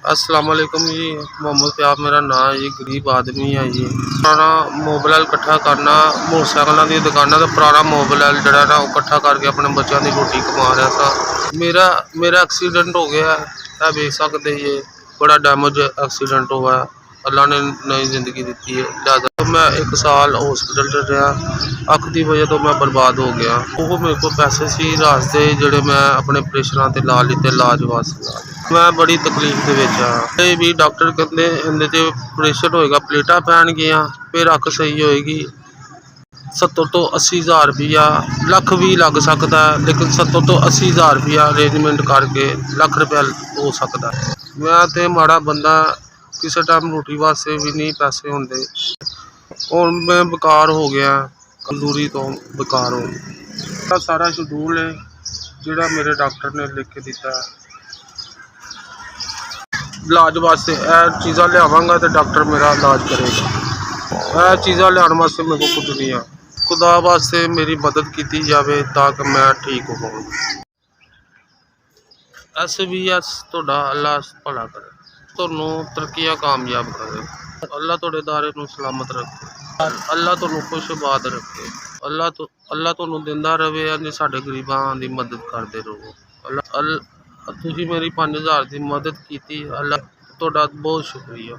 अस्सलाम वालेकुम जी। मोहम्मद फ़याज़ मेरा नाम है जी। गरीब आदमी है जी। पुराना मोबाइल इकट्ठा करना, मोटरसाइकिलों दी दुकानां तो पुराना मोबाइल जिहड़ा ना इकट्ठा करके अपने बच्चों की रोटी कमा रहा था। मेरा एक्सीडेंट हो गया है, देख सकते जी। बड़ा डैमेज एक्सीडेंट हुआ है। अल्लाह ने नई जिंदगी दी है। लिहाजा तो मैं 1 साल हॉस्पिटल च रहा। अख की वजह तो मैं बर्बाद हो गया। वो मेरे को पैसे सी रास्ते जिहड़े मैं अपने ऑपरेशनां ते ला लिते, इलाज वास्ते ला लिते। मैं बड़ी तकलीफ दे विच हाँ। ये भी डॉक्टर कहते इहदे च ऑपरेशन होएगा, प्लेटां पैणगियां, फिर अख सही होएगी। 70 तो 80 हज़ार रुपया, लख भी लग सकता है, लेकिन 70 तो 80 हज़ार रुपया अरेंजमेंट करके लख रुपया हो सकता है। मैं तो माड़ा बंदा, किसी टाइम रोटी वास्ते भी नहीं पैसे होंदे। हुण मैं बेकार हो गया, मजदूरी तो बेकार हो गया। सारा शेड्यूल है जिहड़ा मेरे डॉक्टर ने लिख के दिता है इलाज वास्ते। यह चीज़ां लियावांगा तो डॉक्टर मेरा इलाज करेगा। यह चीज़ां लियाउण वास्ते मेरे को कुछ नहीं है। खुदा वास्ते मेरी मदद की जाए ताकि मैं ठीक होवां। SBS तुहाडा अल्लाह भला करे, तुहानूं तरक्कियां कामयाब करे। अल्लाह तुहाडे दायरे नूं सलामत रखे। अल्लाह तुहानूं खुशबाद रखे। अल्लाह तुहानूं दिंदा रहे अज साडे गरीबां दी मदद करदे रहो। तुसीं मेरी 5000 दी मदद की। अल्लाह तुहाडा बहुत शुक्रिया।